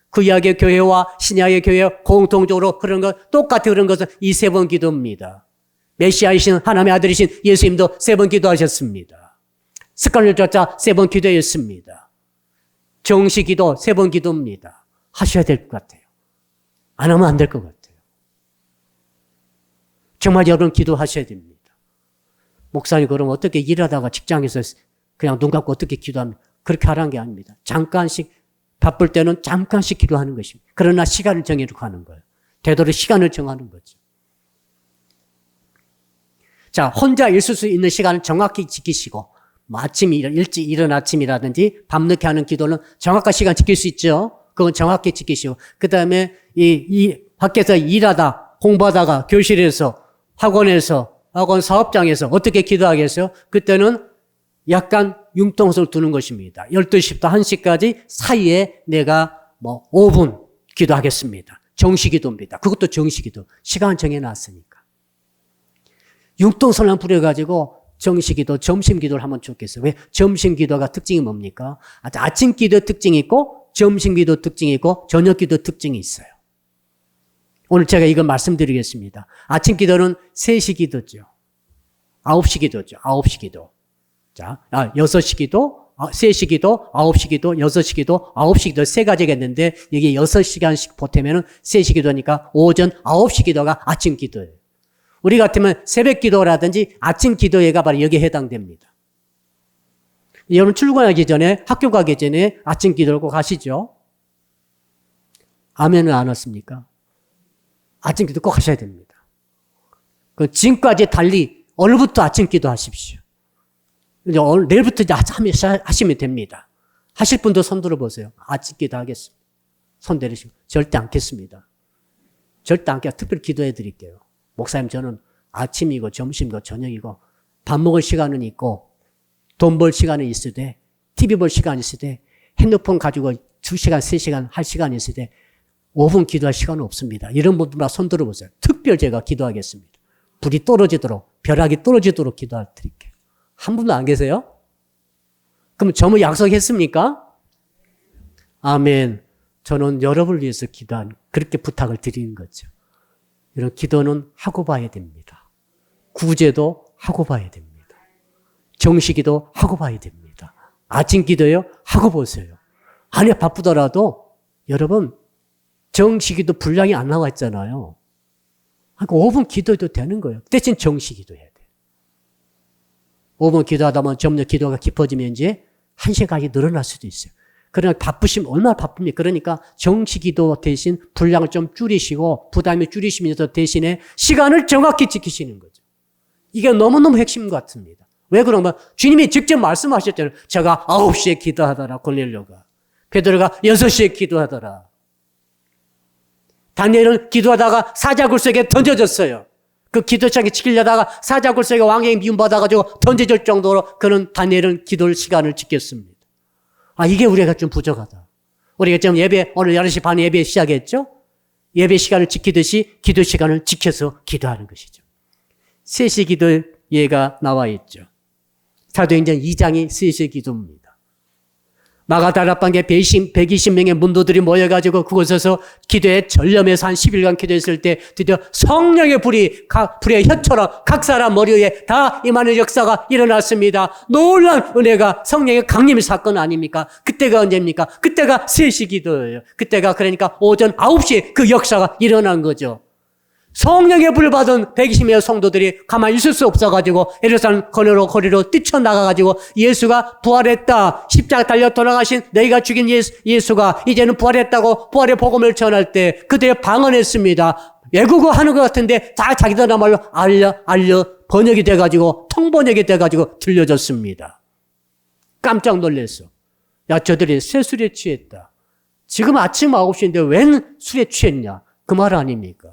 구약의 교회와 신약의 교회 공통적으로 그런 것, 똑같이 그런 것은 이 3번 기도입니다. 메시아이신 하나님의 아들이신 예수님도 3번 기도하셨습니다. 습관을 쫓아 3번 기도했습니다. 정시 기도 3번 기도입니다. 하셔야 될 것 같아요. 안 하면 안 될 것 같아요. 정말 여러분 기도하셔야 됩니다. 목사님 그럼 어떻게 일하다가 직장에서 그냥 눈 감고 어떻게 기도합니까? 그렇게 하라는 게 아닙니다. 잠깐씩 바쁠 때는 잠깐씩 기도하는 것입니다. 그러나 시간을 정해놓고 하는 거예요. 되도록 시간을 정하는 거죠. 자, 혼자 있을 수 있는 시간을 정확히 지키시고 아침 일찍 일어난 아침이라든지 밤늦게 하는 기도는 정확한 시간 지킬 수 있죠. 그건 정확히 지키시고 그 다음에 이 밖에서 일하다 공부하다가 교실에서 학원에서 학원 사업장에서 어떻게 기도하겠어요? 그때는 약간 융통성을 두는 것입니다. 12시부터 1시까지 사이에 내가 5분 기도하겠습니다. 정시기도입니다. 그것도 정시기도. 시간 정해놨으니까. 융통성을 부려가지고 정시기도, 점심기도를 하면 좋겠어요. 왜? 점심기도가 특징이 뭡니까? 아침기도 특징이 있고 점심기도 특징이 있고 저녁기도 특징이 있어요. 오늘 제가 이걸 말씀드리겠습니다. 아침 기도는 3시 기도죠. 9시 기도죠. 9시 기도. 자, 6시 기도, 3시 기도, 9시 기도, 6시 기도, 9시 기도 3가지가 있는데 이게 6시간씩 보태면은 3시 기도니까 오전 9시 기도가 아침 기도예요. 우리 같으면 새벽 기도라든지 아침 기도회가 바로 여기에 해당됩니다. 여러분 출근하기 전에 학교 가기 전에 아침 기도를 꼭 하시죠. 아멘은 안 왔습니까? 아침 기도 꼭 하셔야 됩니다. 지금까지 달리 오늘부터 아침 기도 하십시오. 이제 오늘 내일부터 이제 하시면 됩니다. 하실 분도 손 들어보세요. 아침 기도 하겠습니다. 손 내리시고 절대 않겠습니다. 절대 않게 특별히 기도해 드릴게요. 목사님 저는 아침이고 점심이고 저녁이고 밥 먹을 시간은 있고 돈 벌 시간은 있을 때 TV 볼 시간이 있을 때 핸드폰 가지고 2시간 3시간 할 시간이 있을 때 5분 기도할 시간은 없습니다. 이런 분들만 손 들어보세요. 특별 제가 기도하겠습니다. 불이 떨어지도록 벼락이 떨어지도록 기도할 드릴게요. 한 분도 안 계세요? 그럼 전부 약속했습니까? 아멘. 저는 여러분을 위해서 기도한 그렇게 부탁을 드리는 거죠. 이런 기도는 하고 봐야 됩니다. 구제도 하고 봐야 됩니다. 정시기도 하고 봐야 됩니다. 아침 기도요? 하고 보세요. 아니 바쁘더라도 여러분 정시기도 분량이 안 나와 있잖아요. 그러니까 5분 기도해도 되는 거예요. 대신 정시기도 해야 돼요. 5분 기도하다 보면 점점 기도가 깊어지면 이제 1시간이 늘어날 수도 있어요. 그러나 바쁘시면 얼마나 바쁩니까? 그러니까 정시기도 대신 분량을 좀 줄이시고 부담을 줄이시면서 대신에 시간을 정확히 지키시는 거죠. 이게 너무너무 핵심 같습니다. 왜 그러면 주님이 직접 말씀하셨잖아요. 제가 9시에 기도하더라 고넬료가. 베드로가 6시에 기도하더라. 다니엘은 기도하다가 사자굴 속에 던져졌어요. 그 기도창에 지키려다가 사자굴 속에 왕에게 미움받아가지고 던져질 정도로 그는 다니엘은 기도 시간을 지켰습니다. 이게 우리가 좀 부족하다. 우리가 지금 오늘 11시 반에 예배 시작했죠? 예배 시간을 지키듯이 기도 시간을 지켜서 기도하는 것이죠. 3시 기도예가 나와 있죠. 사도행전 2장이 3시 기도입니다. 마가다락방에 120명의 문도들이 모여가지고 그곳에서 기도에 전념해서 한 10일간 기도했을 때 드디어 성령의 불의 혀처럼 각 사람 머리 위에 다 임하는 역사가 일어났습니다. 놀라운 은혜가 성령의 강림의 사건 아닙니까? 그때가 언제입니까? 그때가 3시 기도예요. 그때가 그러니까 오전 9시에 그 역사가 일어난 거죠. 성령의 불을 받은 120명의 성도들이 가만히 있을 수 없어가지고 예루살렘 거리로 뛰쳐나가가지고 예수가 부활했다. 십자가 달려 돌아가신 너희가 죽인 예수가 이제는 부활했다고 부활의 복음을 전할 때 그들이 방언했습니다. 외국어 하는 것 같은데 다 자기들 말로 알려 번역이 돼가지고 통번역이 돼가지고 들려졌습니다. 깜짝 놀랐어. 야 저들이 새 술에 취했다. 지금 아침 9시인데 웬 술에 취했냐. 그 말 아닙니까?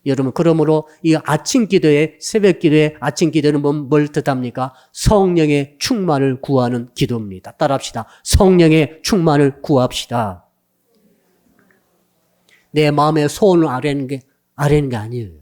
여러분 그러므로 이 아침 기도에 새벽 기도에 아침 기도는 뭘 뜻합니까? 성령의 충만을 구하는 기도입니다. 따라합시다. 성령의 충만을 구합시다. 내 마음의 소원을 아뢰는 게 아니에요.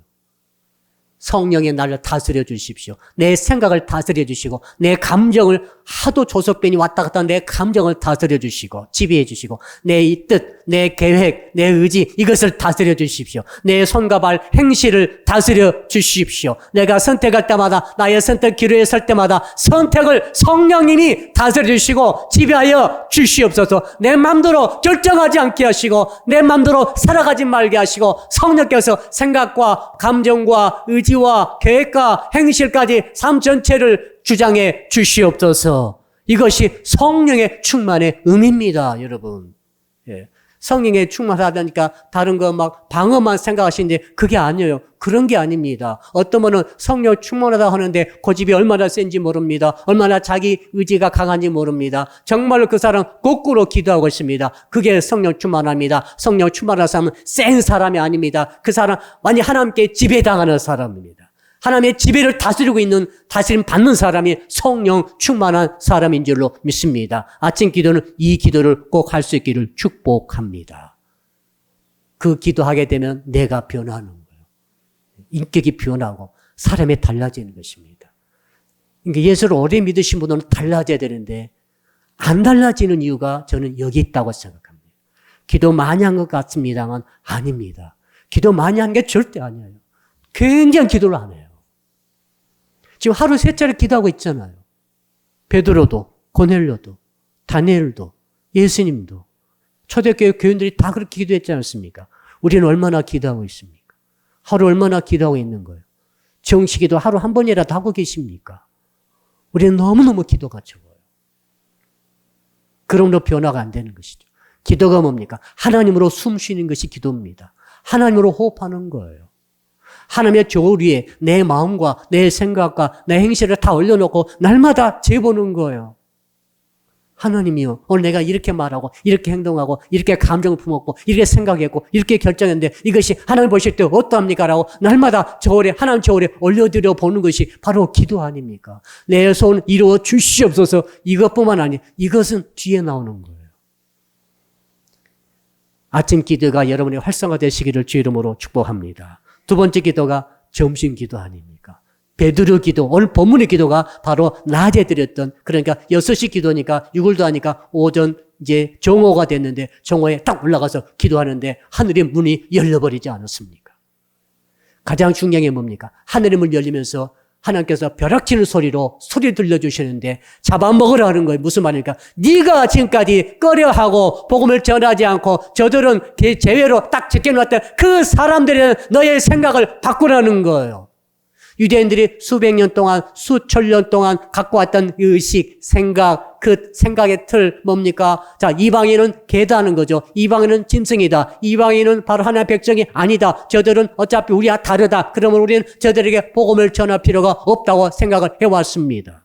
성령의 나를 다스려 주십시오. 내 생각을 다스려 주시고 내 감정을 하도 조석변이 왔다 갔다 내 감정을 다스려 주시고 지배해 주시고 내 이 뜻, 내 계획, 내 의지 이것을 다스려 주십시오. 내 손과 발 행실을 다스려 주십시오. 내가 선택할 때마다 나의 선택 기로에 설 때마다 선택을 성령님이 다스려 주시고 지배하여 주시옵소서. 내 마음대로 결정하지 않게 하시고 내 마음대로 살아가지 말게 하시고 성령께서 생각과 감정과 의지와 계획과 행실까지 삶 전체를 주장해 주시옵소서. 이것이 성령의 충만의 의미입니다, 여러분. 예. 성령에 충만하다니까 다른 거 막 방어만 생각하시는데 그게 아니에요. 그런 게 아닙니다. 어떤 분은 성령 충만하다 하는데 고집이 얼마나 센지 모릅니다. 얼마나 자기 의지가 강한지 모릅니다. 정말로 그 사람 거꾸로 기도하고 있습니다. 그게 성령 충만합니다. 성령 충만한 사람은 센 사람이 아닙니다. 그 사람 완전히 하나님께 지배당하는 사람입니다. 하나님의 지배를 다스리고 있는, 다스림 받는 사람이 성령 충만한 사람인 줄로 믿습니다. 아침 기도는 이 기도를 꼭 할 수 있기를 축복합니다. 그 기도하게 되면 내가 변하는 거예요. 인격이 변하고 사람이 달라지는 것입니다. 그러니까 예수를 오래 믿으신 분들은 달라져야 되는데 안 달라지는 이유가 저는 여기 있다고 생각합니다. 기도 많이 한 것 같습니다만 아닙니다. 기도 많이 한 게 절대 아니에요. 굉장히 기도를 안 해요. 지금 하루 3차례 기도하고 있잖아요. 베드로도, 고넬료도, 다니엘도, 예수님도, 초대교회 교인들이 다 그렇게 기도했지 않습니까? 우리는 얼마나 기도하고 있습니까? 하루 얼마나 기도하고 있는 거예요? 정식기도 하루 한 번이라도 하고 계십니까? 우리는 너무너무 기도가 적어요. 그러므로 변화가 안 되는 것이죠. 기도가 뭡니까? 하나님으로 숨 쉬는 것이 기도입니다. 하나님으로 호흡하는 거예요. 하나님의 저울 위에 내 마음과 내 생각과 내 행실을 다 올려놓고 날마다 재보는 거예요. 하나님이요, 오늘 내가 이렇게 말하고 이렇게 행동하고 이렇게 감정을 품었고 이렇게 생각했고 이렇게 결정했는데 이것이 하나님 보실 때 어떠합니까? 라고 날마다 저울에, 하나님 저울에 올려드려 보는 것이 바로 기도 아닙니까? 내 손 이루어 주시옵소서. 이것뿐만 아니 이것은 뒤에 나오는 거예요. 아침 기도가 여러분의 활성화되시기를 주 이름으로 축복합니다. 두 번째 기도가 점심 기도 아닙니까? 베드로 기도, 오늘 본문의 기도가 바로 낮에 드렸던, 그러니까 6시 기도니까 6일도 하니까 오전 이제 정오가 됐는데 정오에 딱 올라가서 기도하는데 하늘의 문이 열려버리지 않았습니까? 가장 중요한 게 뭡니까? 하늘의 문이 열리면서 하나님께서 벼락치는 소리로 소리 들려주시는데 잡아먹으라 하는 거예요. 무슨 말입니까? 네가 지금까지 꺼려하고 복음을 전하지 않고 저들은 제외로 딱 지켜놓았던 그 사람들은 너의 생각을 바꾸라는 거예요. 유대인들이 수백 년 동안, 수천 년 동안 갖고 왔던 의식, 생각, 그 생각의 틀 뭡니까? 자, 이방인은 개다는 거죠. 이방인은 짐승이다. 이방인은 바로 하나님의 백성이 아니다. 저들은 어차피 우리와 다르다. 그러면 우리는 저들에게 복음을 전할 필요가 없다고 생각을 해왔습니다.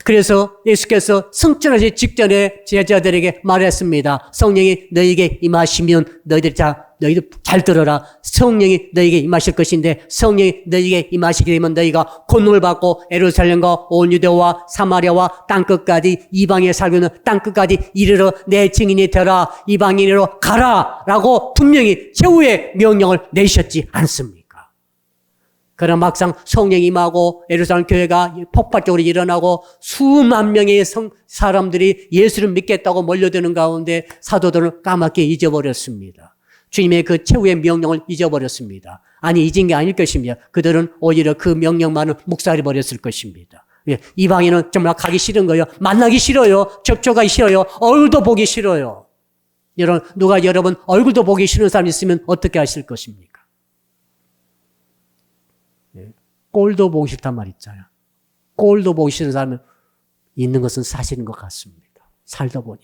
그래서 예수께서 승천하시기 직전에 제자들에게 말했습니다. 성령이 너희에게 임하시면 너희들 잘 들어라. 성령이 너희에게 임하실 것인데 성령이 너희에게 임하시게 되면 너희가 권능을 받고 예루살렘과 온 유대와 사마리아와 땅끝까지 이방에 살고 있는 땅끝까지 이르러 내 증인이 되라. 이방인으로 가라 라고 분명히 최후의 명령을 내셨지 않습니까? 그러나 막상 성령이 임하고 예루살렘 교회가 폭발적으로 일어나고 수만 명의 사람들이 예수를 믿겠다고 몰려드는 가운데 사도들은 까맣게 잊어버렸습니다. 주님의 그 최후의 명령을 잊어버렸습니다. 아니, 잊은 게 아닐 것입니다. 그들은 오히려 그 명령만을 묵살해 버렸을 것입니다. 이방인은 정말 가기 싫은 거예요. 만나기 싫어요. 접촉하기 싫어요. 얼굴도 보기 싫어요. 여러분, 누가 여러분 얼굴도 보기 싫은 사람 있으면 어떻게 하실 것입니까? 꼴도 보기 싫단 말 있잖아요. 꼴도 보기 싫은 사람은 있는 것은 사실인 것 같습니다. 살다 보니.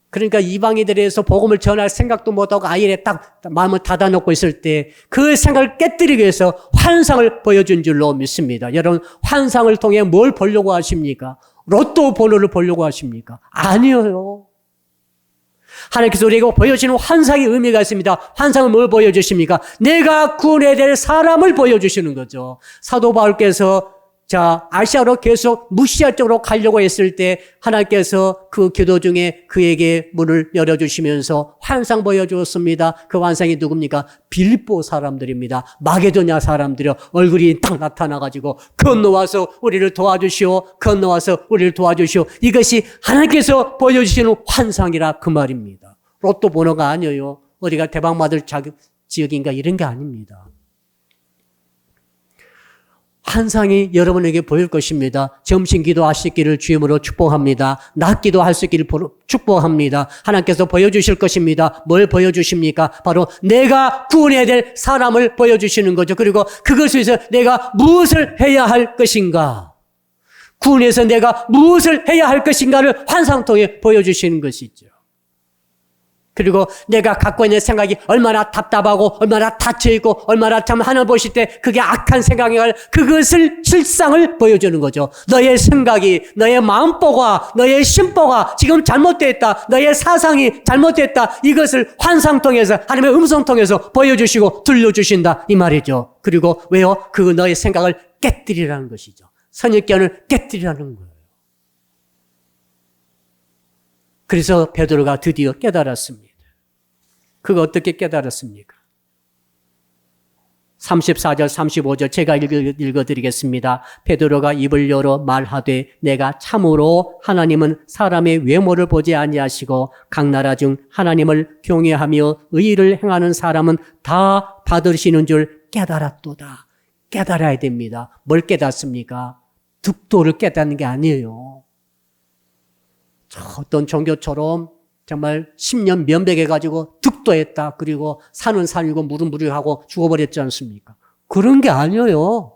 그러니까 이방인들에서 복음을 전할 생각도 못하고 아예 딱 마음을 닫아놓고 있을 때 그 생각을 깨뜨리기 위해서 환상을 보여준 줄로 믿습니다. 여러분, 환상을 통해 뭘 보려고 하십니까? 로또 번호를 보려고 하십니까? 아니에요. 하나님께서 우리에게 보여주시는 환상의 의미가 있습니다. 환상은 뭘 보여주십니까? 내가 구원해야 될 사람을 보여주시는 거죠. 사도 바울께서 자, 아시아로 계속 무시아 쪽으로 가려고 했을 때 하나님께서 그 기도 중에 그에게 문을 열어주시면서 환상 보여주었습니다. 그 환상이 누굽니까? 빌립보 사람들입니다. 마게도냐 사람들이요. 얼굴이 딱 나타나가지고 건너와서 우리를 도와주시오. 건너와서 우리를 도와주시오. 이것이 하나님께서 보여주시는 환상이라 그 말입니다. 로또 번호가 아니에요. 어디가 대박맞을 지역인가 이런 게 아닙니다. 환상이 여러분에게 보일 것입니다. 점심 기도하시기를 주임으로 축복합니다. 낮 기도할 수 있기를 축복합니다. 하나님께서 보여주실 것입니다. 뭘 보여주십니까? 바로 내가 구원해야 될 사람을 보여주시는 거죠. 그리고 그것을 위해서 내가 무엇을 해야 할 것인가? 구원해서 내가 무엇을 해야 할 것인가를 환상 통해 보여주시는 것이죠. 그리고 내가 갖고 있는 생각이 얼마나 답답하고 얼마나 닫혀있고 얼마나 참 하나님 보실 때 그게 악한 생각인가 그것을 실상을 보여주는 거죠. 너의 생각이 너의 마음보가 너의 심보가 지금 잘못됐다. 너의 사상이 잘못됐다. 이것을 환상 통해서 하나님의 음성 통해서 보여주시고 들려주신다 이 말이죠. 그리고 왜요? 그 너의 생각을 깨뜨리라는 것이죠. 선입견을 깨뜨리라는 거예요. 그래서 베드로가 드디어 깨달았습니다. 그거 어떻게 깨달았습니까? 34절 35절 제가 읽어드리겠습니다. 베드로가 입을 열어 말하되 내가 참으로 하나님은 사람의 외모를 보지 아니하시고 각 나라 중 하나님을 경외하며 의를 행하는 사람은 다 받으시는 줄 깨달았도다. 깨달아야 됩니다. 뭘 깨닫습니까? 득도를 깨닫는 게 아니에요. 어떤 종교처럼 정말 10년 면백해가지고 득도했다. 그리고 산은 산이고 물은 물이고 죽어버렸지 않습니까? 그런 게 아니에요.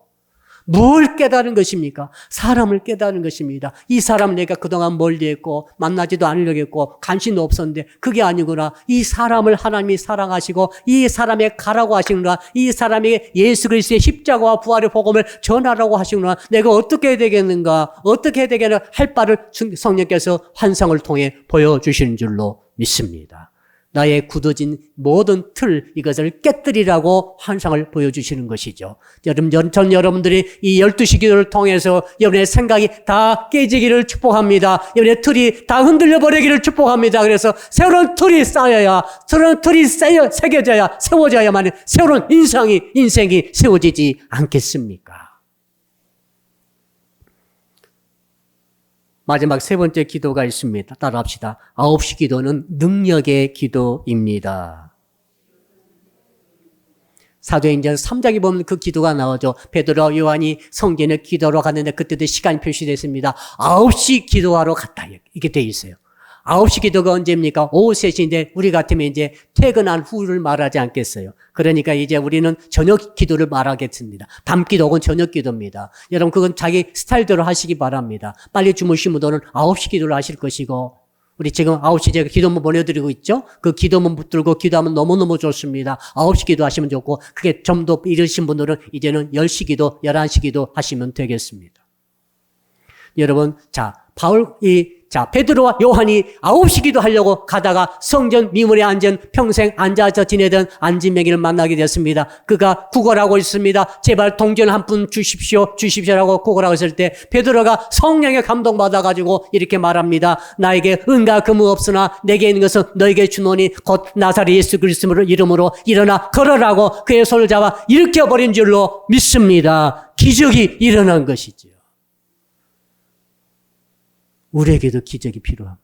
뭘 깨달은 것입니까? 사람을 깨달은 것입니다. 이 사람 내가 그동안 멀리했고 만나지도 않으려고 했고 관심도 없었는데 그게 아니구나. 이 사람을 하나님이 사랑하시고 이 사람에 가라고 하시구나. 이 사람에게 예수 그리스도의 십자가와 부활의 복음을 전하라고 하시구나. 내가 어떻게 해야 되겠는가? 어떻게 해야 되겠는가? 할 바를 성령께서 환상을 통해 보여주시는 줄로 믿습니다. 나의 굳어진 모든 틀 이것을 깨뜨리라고 환상을 보여주시는 것이죠. 전 여러분들이 이 12시 기도를 통해서 여러분의 생각이 다 깨지기를 축복합니다. 여러분의 틀이 다 흔들려 버리기를 축복합니다. 그래서 새로운 틀이 쌓여야 새로운 틀이 새겨져야 세워져야만 새로운 인생이 세워지지 않겠습니까? 마지막 세 번째 기도가 있습니다. 따라합시다. 9시 기도는 능력의 기도입니다. 사도행전 3장에 보면 그 기도가 나오죠. 베드로 요한이 성전에 기도하러 갔는데 그때도 시간이 표시됐습니다. 9시 기도하러 갔다. 이게 돼 있어요. 9시 기도가 언제입니까? 오후 3시인데 우리 같으면 이제 퇴근한 후를 말하지 않겠어요. 그러니까 이제 우리는 저녁 기도를 말하겠습니다. 밤 기도 혹은 저녁 기도입니다. 여러분 그건 자기 스타일대로 하시기 바랍니다. 빨리 주무신 분들은 9시 기도를 하실 것이고 우리 지금 9시 제가 기도문 보내드리고 있죠? 그 기도문 붙들고 기도하면 너무너무 좋습니다. 9시 기도 하시면 좋고 그게 좀 더 이르신 분들은 이제는 10시 기도, 11시 기도 하시면 되겠습니다. 여러분 베드로와 요한이 9시 기도하려고 가다가 성전 미문에 앉은 평생 앉아서 지내던 안진뱅이를 만나게 되었습니다. 그가 구걸하고 있습니다. 제발 동전 한 푼 주십시오라고 구걸하고 있을 때 베드로가 성령에 감동받아가지고 이렇게 말합니다. 나에게 은과 금은 없으나 내게 있는 것은 너에게 주노니 곧 나사렛 예수 그리스도의 이름으로 일어나 걸어라고 그의 손을 잡아 일으켜버린 줄로 믿습니다. 기적이 일어난 것이죠. 우리에게도 기적이 필요합니다.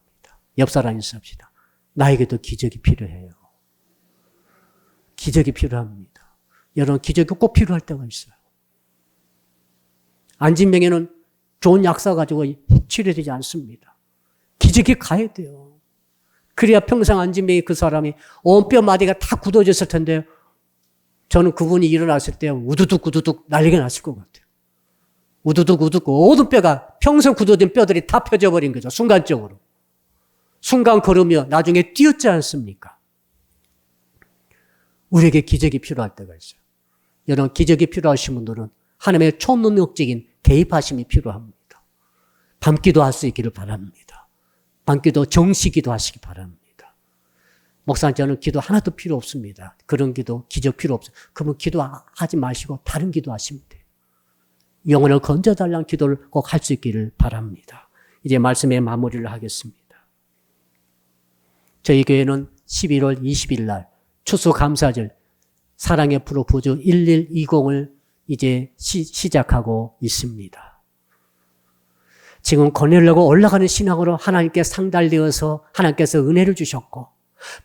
옆 사람 인사합시다. 나에게도 기적이 필요해요. 기적이 필요합니다. 여러분 기적이 꼭 필요할 때가 있어요. 안진병에는 좋은 약사 가지고 치료되지 않습니다. 기적이 가야 돼요. 그래야 평생 안진병이 그 사람이 온 뼈 마디가 다 굳어졌을 텐데 저는 그분이 일어났을 때 우두둑 난리가 났을 것 같아요. 우두둑 모든 뼈가 평생 굳어진 뼈들이 다 펴져버린 거죠. 순간적으로. 순간 걸으며 나중에 뛰었지 않습니까? 우리에게 기적이 필요할 때가 있어요. 여러분 기적이 필요하신 분들은 하나님의 초능력적인 개입하심이 필요합니다. 밤기도 할 수 있기를 바랍니다. 밤기도 정시기도 하시기 바랍니다. 목사님 저는 기도 하나도 필요 없습니다. 그런 기도 기적 필요 없어요. 그러면 기도하지 마시고 다른 기도 하시면 돼요. 영혼을 건져달라는 기도를 꼭 할 수 있기를 바랍니다. 이제 말씀의 마무리를 하겠습니다. 저희 교회는 11월 20일 날 추수감사절 사랑의 프로포즈 1120을 이제 시작하고 있습니다. 지금 거닐려고 올라가는 신앙으로 하나님께 상달되어서 하나님께서 은혜를 주셨고,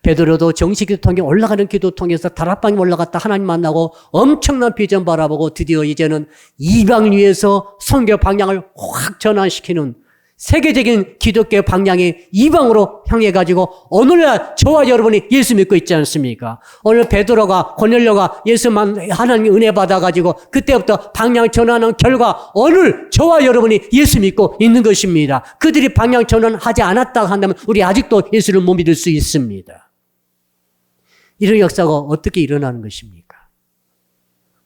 베드로도 정식기도 통해 올라가는 기도 통해서 다락방에 올라갔다 하나님 만나고 엄청난 비전 바라보고 드디어 이제는 이방 위에서 선교 방향을 확 전환시키는 세계적인 기독교 방향이 이방으로 향해 가지고 오늘날 저와 여러분이 예수 믿고 있지 않습니까? 오늘 베드로가 고넬료가 예수만 하나님 은혜 받아 가지고 그때부터 방향 전환한 결과 오늘 저와 여러분이 예수 믿고 있는 것입니다. 그들이 방향 전환하지 않았다 한다면 우리 아직도 예수를 못 믿을 수 있습니다. 이런 역사가 어떻게 일어나는 것입니까?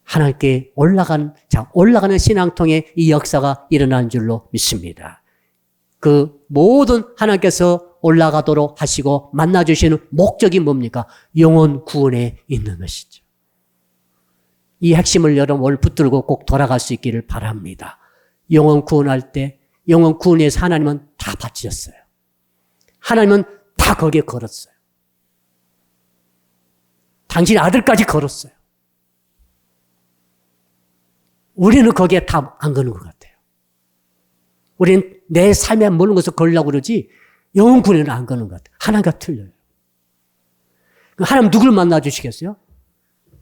하나님께 올라가는 신앙통에 이 역사가 일어나는 줄로 믿습니다. 그 모든 하나님께서 올라가도록 하시고 만나주시는 목적이 뭡니까? 영혼 구원에 있는 것이죠. 이 핵심을 여러분 오늘 붙들고 꼭 돌아갈 수 있기를 바랍니다. 영혼 구원할 때 영혼 구원에서 하나님은 다 바치셨어요. 하나님은 다 거기에 걸었어요. 당신 아들까지 걸었어요. 우리는 거기에 다 안 거는 것 같아요. 우리는 내 삶에 모든 것을 걸려고 그러지 영혼 구원에는 안 거는 것 같아요. 하나가 틀려요. 하나님 누굴 만나 주시겠어요?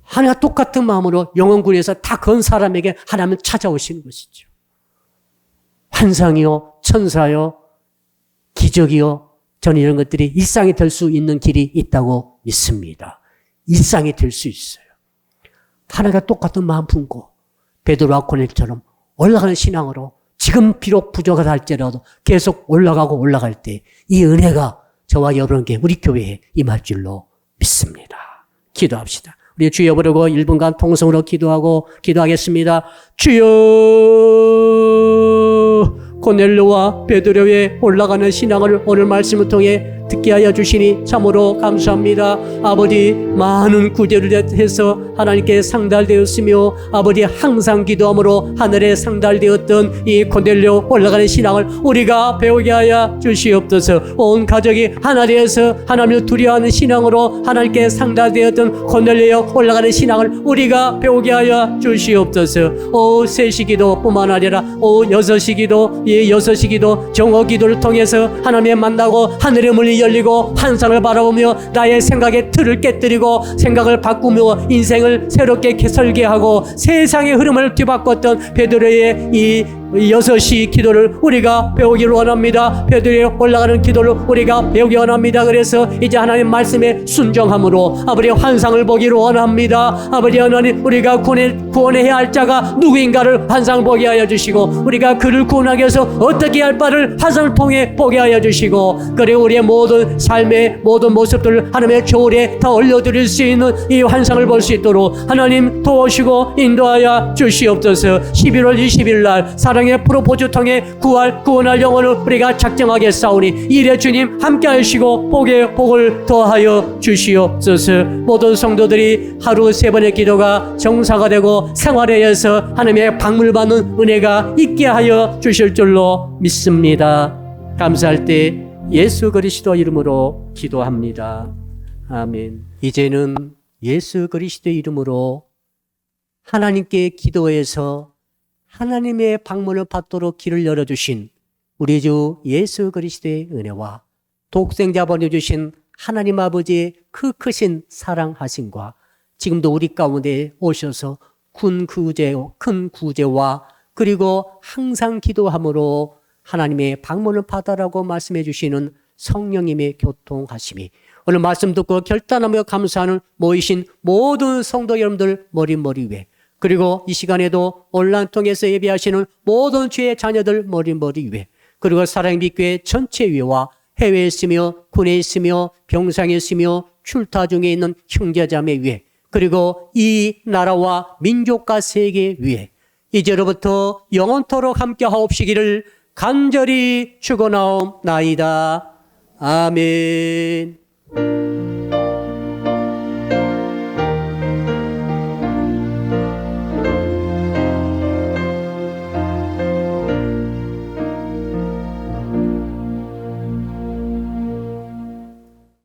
하나가 똑같은 마음으로 영혼 구원에서 다 건 사람에게 하나님은 찾아오시는 것이죠. 환상이요, 천사요, 기적이요, 저는 이런 것들이 일상이 될 수 있는 길이 있다고 믿습니다. 일상이 될 수 있어요. 하나가 똑같은 마음 품고 베드로와 고넬료처럼 올라가는 신앙으로 지금 비록 부족하다 할지라도 계속 올라가고 올라갈 때 이 은혜가 저와 여러분께 우리 교회에 임할 줄로 믿습니다. 기도합시다. 우리 주여 부르고 1분간 통성으로 기도하겠습니다. 주여, 고넬료와 베드로의 올라가는 신앙을 오늘 말씀을 통해 듣게 하여 주시니 참으로 감사합니다. 아버지, 많은 구제를 해서 하나님께 상달되었으며 아버지 항상 기도함으로 하늘에 상달되었던 이 고넬료 올라가는 신앙을 우리가 배우게 하여 주시옵소서. 온 가족이 하나 되어서 하나님을 두려워하는 신앙으로 하나님께 상달되었던 고넬료 올라가는 신앙을 우리가 배우게 하여 주시옵소서. 오 3시 기도뿐만 아니라 오 6시 기도, 예 6시 기도, 정오 기도를 통해서 하나님을 만나고 하늘의 문이 열리고 환상을 바라보며 나의 생각의 틀을 깨뜨리고 생각을 바꾸며 인생을 새롭게 설계하고 세상의 흐름을 뒤바꿨던 베드로의 이 6시 기도를 우리가 배우기를 원합니다. 베드로의 올라가는 기도를 우리가 배우기 원합니다. 그래서 이제 하나님 말씀에 순종함으로 아버지 환상을 보기를 원합니다. 아버지 하나님, 우리가 구원해야 할 자가 누구인가를 환상을 보게 하여 주시고 우리가 그를 구원하기 위해서 어떻게 할 바를 환상을 통해 보게 하여 주시고, 그리고 우리의 모든 삶의 모든 모습들을 하나님의 조울에 다 올려드릴 수 있는 이 환상을 볼 수 있도록 하나님 도우시고 인도하여 주시옵소서. 11월 20일 날 사랑의 프로포즈 통해 구원할 영혼을 우리가 작정하게 싸우니 이래 주님 함께 하시고 복을 더하여 주시옵소서. 모든 성도들이 하루 3번의 기도가 정사가 되고 생활에 의해서 하나님의 박물받는 은혜가 있게 하여 주실 줄로 믿습니다. 감사할 때 예수 그리스도 이름으로 기도합니다. 아멘. 이제는 예수 그리스도 이름으로 하나님께 기도해서 하나님의 방문을 받도록 길을 열어주신 우리 주 예수 그리스도의 은혜와 독생자 보내주신 하나님 아버지의 그 크신 사랑하심과 지금도 우리 가운데 오셔서 큰 구제와 그리고 항상 기도함으로 하나님의 방문을 받아라고 말씀해 주시는 성령님의 교통하심이 오늘 말씀 듣고 결단하며 감사하는 모이신 모든 성도 여러분들 머리 위에, 그리고 이 시간에도 온라인 통해서 예배하시는 모든 주의 자녀들 머리 위에, 그리고 사랑의 빛교회 전체 위와 해외에 있으며 군에 있으며 병상에 있으며 출타 중에 있는 형제자매 위에, 그리고 이 나라와 민족과 세계 위에 이제로부터 영원토록 함께 하옵시기를 간절히 축원하옵나이다. 아멘.